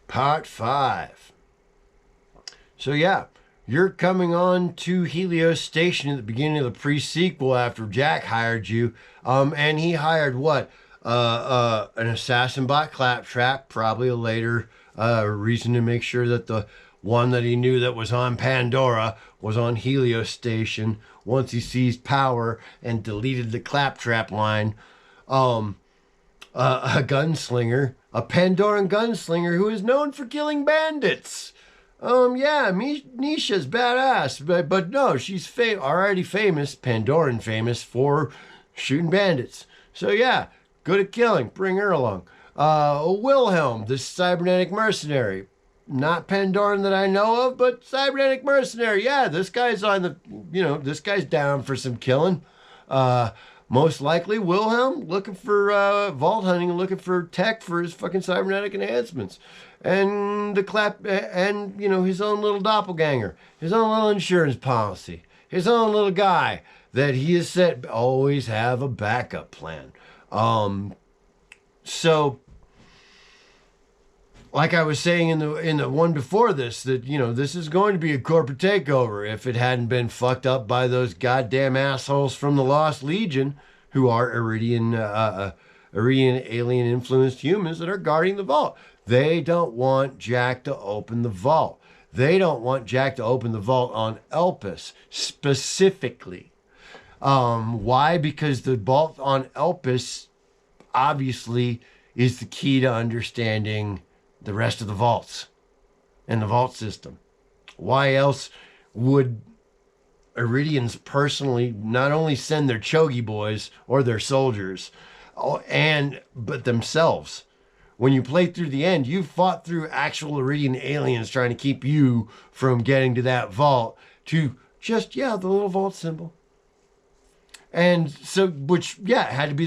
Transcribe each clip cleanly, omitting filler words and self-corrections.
Part 5. So yeah, you're coming on to Helios Station at the beginning of the pre-sequel after Jack hired you. And he hired what? An assassin bot Claptrap, probably a later reason to make sure that the one that he knew that was on Pandora was on Helios Station once he seized power and deleted the Claptrap line. A gunslinger, a Pandoran gunslinger who is known for killing bandits. Yeah, Nisha's badass, but no, she's already famous, Pandoran famous for shooting bandits. So yeah, good at killing. Bring her along. Wilhelm, this cybernetic mercenary. Not Pandoran that I know of, but cybernetic mercenary. Yeah, this guy's this guy's down for some killing. Most likely Wilhelm looking for vault hunting and looking for tech for his fucking cybernetic enhancements. And his own little doppelganger, his own little insurance policy, his own little guy that he has said always have a backup plan. So like I was saying in the one before this, that this is going to be a corporate takeover if it hadn't been fucked up by those goddamn assholes from the Lost Legion, who are Iridian alien influenced humans that are guarding the vault. They don't want Jack to open the vault. They don't want Jack to open the vault on Elpis specifically. Why? Because the vault on Elpis obviously is the key to understanding the rest of the vaults and the vault system. Why else would Iridians personally not only send their Chogi boys or their soldiers, but themselves? When you played through the end, you fought through actual Iridian aliens trying to keep you from getting to that vault to just, the little vault symbol. And so, had to be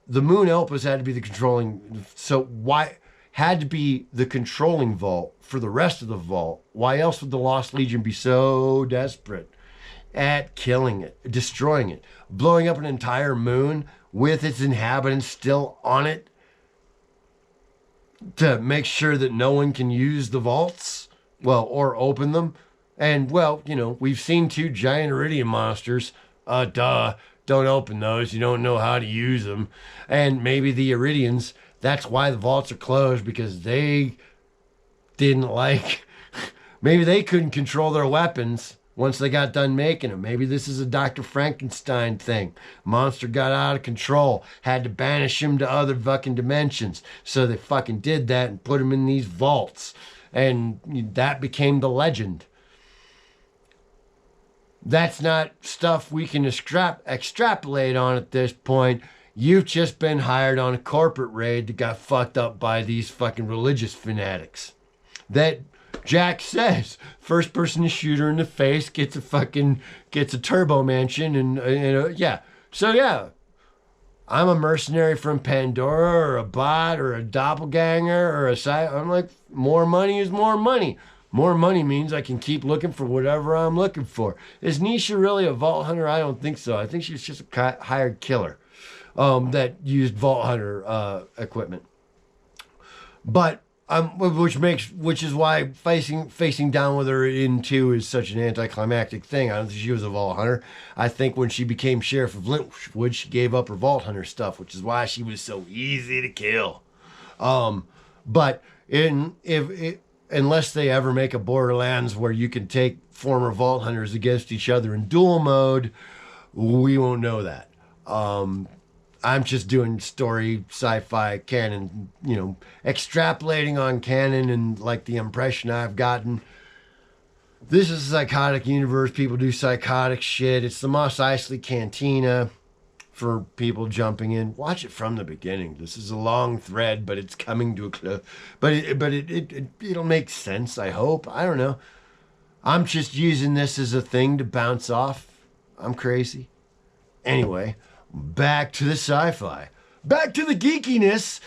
the moon Elpis had to be the controlling. So why had to be the controlling vault for the rest of the vault? Why else would the Lost Legion be so desperate at killing it, destroying it, blowing up an entire moon with its inhabitants still on it to make sure that no one can use the vaults, or open them? And we've seen 2 giant Iridian monsters. Don't open those. You don't know how to use them. And maybe the Iridians, that's why the vaults are closed, because they didn't maybe they couldn't control their weapons once they got done making them. Maybe this is a Dr. Frankenstein thing. Monster got out of control, had to banish him to other fucking dimensions. So they fucking did that and put him in these vaults. And that became the legend. That's not stuff we can extrapolate on at this point. You've just been hired on a corporate raid that got fucked up by these fucking religious fanatics. That Jack says, first person to shoot her in the face gets a turbo mansion and yeah. So yeah, I'm a mercenary from Pandora or a bot or a doppelganger or I'm like, more money is more money. More money means I can keep looking for whatever I'm looking for. Is Nisha really a Vault Hunter? I don't think so. I think she's just a hired killer that used Vault Hunter equipment. But which is why facing down with her in 2 is such an anticlimactic thing. I don't think she was a Vault Hunter. I think when she became Sheriff of Lintwood, she gave up her Vault Hunter stuff, which is why she was so easy to kill. But unless they ever make a Borderlands where you can take former Vault Hunters against each other in duel mode, we won't know that. I'm just doing story sci-fi canon, extrapolating on canon and the impression I've gotten. This is a psychotic universe. People do psychotic shit. It's the Mos Eisley Cantina for people jumping in. Watch it from the beginning. This is a long thread, but it's coming to a close. But it'll make sense, I hope. I don't know. I'm just using this as a thing to bounce off. I'm crazy. Anyway, back to the sci-fi. Back to the geekiness.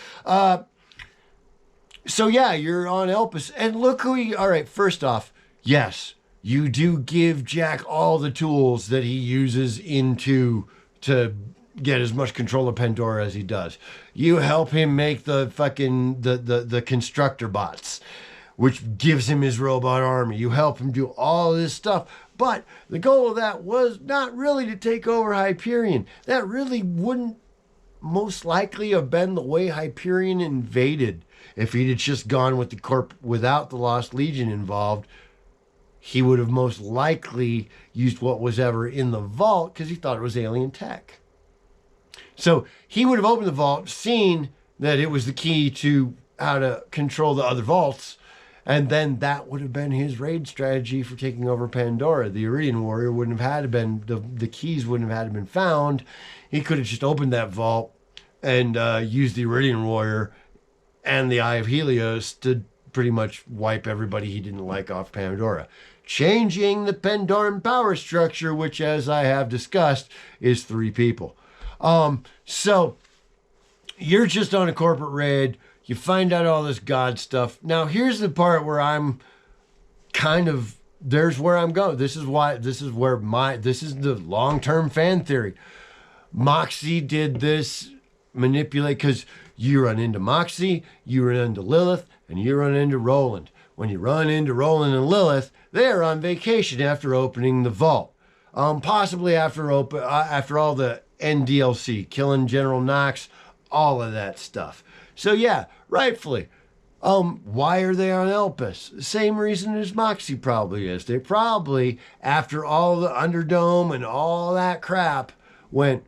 So yeah, you're on Elpis. And look who all right, first off, yes, you do give Jack all the tools that he uses to get as much control of Pandora as he does. You help him make the fucking the constructor bots, which gives him his robot army. You help him do all this stuff. But the goal of that was not really to take over Hyperion. That really wouldn't most likely have been the way Hyperion invaded. If he'd just gone with the corp without the Lost Legion involved, he would have most likely used what was ever in the vault because he thought it was alien tech. So he would have opened the vault, seen that it was the key to how to control the other vaults, and then that would have been his raid strategy for taking over Pandora. The Iridian Warrior wouldn't have had to been, the keys wouldn't have had to been found. He could have just opened that vault and used the Iridian Warrior and the Eye of Helios to pretty much wipe everybody he didn't like off Pandora. Changing the Pandoran power structure, which, as I have discussed, is 3 people. So you're just on a corporate raid. You find out all this God stuff. Now, here's the part where I'm kind of, there's where I'm going. This is the long-term fan theory. Moxie did this manipulate because you run into Moxie, you run into Lilith, and you run into Roland. When you run into Roland and Lilith, they're on vacation after opening the vault. Possibly after all the NDLC, killing General Knox, all of that stuff. So yeah, rightfully. Why are they on Elpis? Same reason as Moxie probably is. They probably, after all the Underdome and all that crap, went,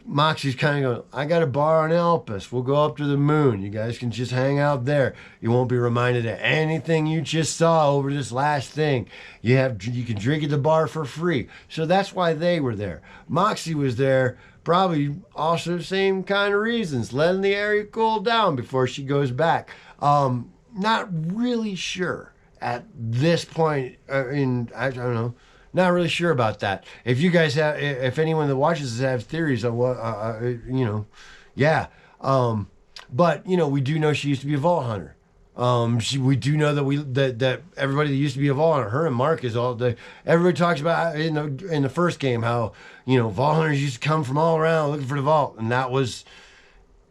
Moxie's kind of going, I got a bar on Elpis. We'll go up to the moon. You guys can just hang out there. You won't be reminded of anything you just saw over this last thing. You can drink at the bar for free. So that's why they were there. Moxie was there probably also the same kind of reasons, letting the area cool down before she goes back. Not really sure at this point. I don't know. Not really sure about that. If you guys have, if anyone that watches this have theories on what, yeah. But we do know she used to be a vault hunter. We do know that everybody that used to be a vault hunter, her and Mark is all the. Everybody talks about in the first game how vault hunters used to come from all around looking for the vault, and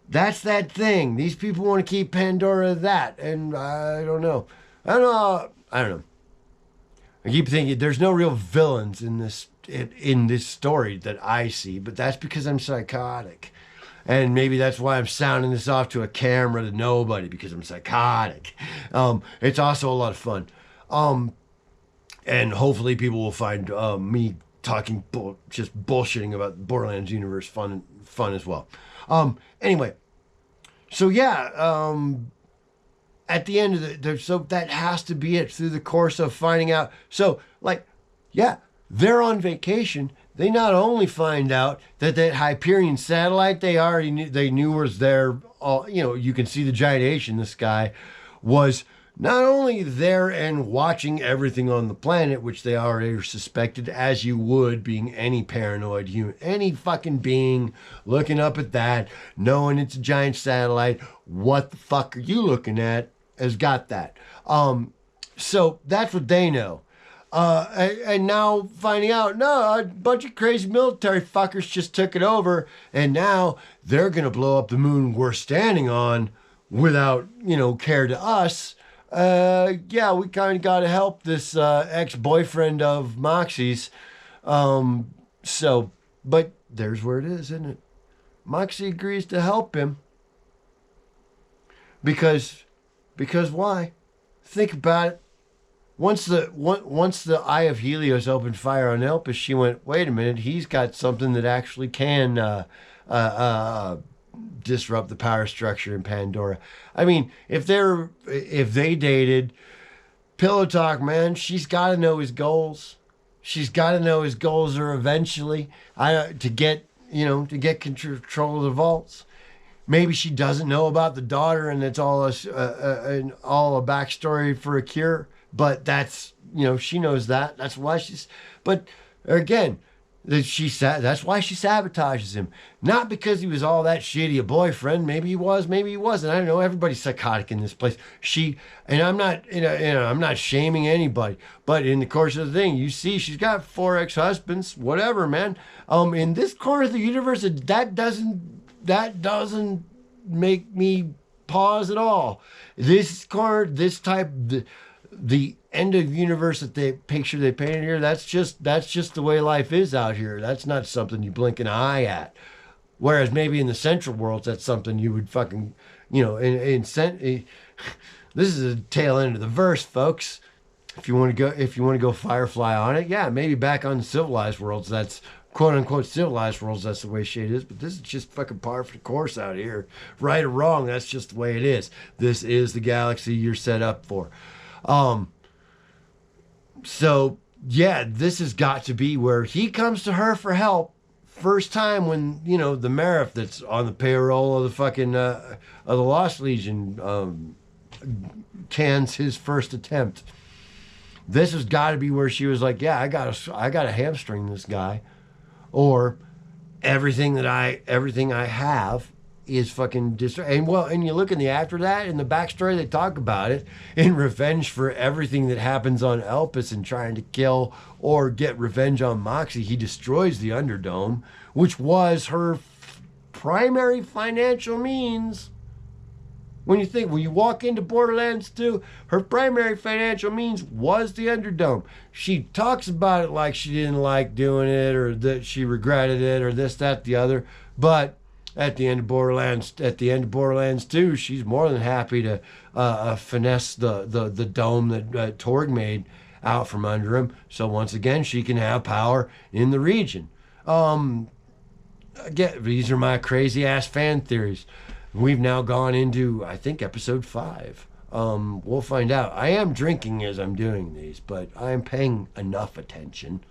that's that thing. These people want to keep Pandora that, and I don't know. I keep thinking there's no real villains in this story that I see, but that's because I'm psychotic. And maybe that's why I'm sounding this off to a camera to nobody, because I'm psychotic. It's also a lot of fun. And hopefully people will find me talking just bullshitting about the Borderlands universe fun as well. Anyway, so yeah, at the end of so that has to be it through the course of finding out. So, they're on vacation. They not only find out that Hyperion satellite they knew was there. You can see the giant H in the sky, was not only there and watching everything on the planet, which they already suspected, as you would, being any paranoid human, any fucking being looking up at that, knowing it's a giant satellite. What the fuck are you looking at? Has got that. So that's what they know. And now finding out, no, a bunch of crazy military fuckers just took it over, and now they're going to blow up the moon we're standing on without, care to us. Yeah, we kind of got to help this ex-boyfriend of Moxie's. But there's where it is, isn't it? Moxie agrees to help him. Because why? Think about it. Once the Eye of Helios opened fire on Elpis, she went, wait a minute, he's got something that actually can disrupt the power structure in Pandora. I mean, if they dated, Pillow Talk, man, she's got to know his goals. She's got to know his goals are eventually to get control of the vaults. Maybe she doesn't know about the daughter, and it's all a backstory for a cure. But that's, she knows that. That's why she's. But again, That's why she sabotages him. Not because he was all that shitty a boyfriend. Maybe he was, maybe he wasn't. I don't know. Everybody's psychotic in this place. And I'm not, I'm not shaming anybody. But in the course of the thing, you see, she's got 4 ex-husbands. Whatever, man. In this corner of the universe, that doesn't make me pause at all. This corner, this type, the end of universe that they painted here, that's just the way life is out here. That's not something you blink an eye at. Whereas maybe in the central worlds, that's something you would fucking, this is a tail end of the verse, folks. If you want to go Firefly on it, yeah, maybe back on the civilized worlds, that's quote unquote civilized worlds, that's the way shit is. But this is just fucking par for the course out here. Right or wrong, that's just the way it is. This is the galaxy you're set up for. So yeah, this has got to be where he comes to her for help. First time when, the Marif that's on the payroll of the fucking, of the Lost Legion, cans his first attempt. This has got to be where she was like, yeah, I gotta hamstring this guy, or everything I have is fucking and you look in the after that in the backstory, they talk about it in revenge for everything that happens on Elpis and trying to kill or get revenge on Moxie. He destroys the Underdome, which was her primary financial means. When you walk into Borderlands 2, her primary financial means was the Underdome. She talks about it like she didn't like doing it, or that she regretted it, or this, that, the other. But at the end of Borderlands 2, she's more than happy to finesse the dome that Torg made out from under him. So once again, she can have power in the region. Again, these are my crazy ass fan theories. We've now gone into, I think, episode 5. We'll find out. I am drinking as I'm doing these, but I am paying enough attention.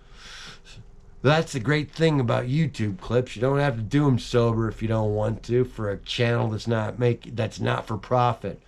That's the great thing about YouTube clips. You don't have to do them sober if you don't want to, for a channel that's not for profit.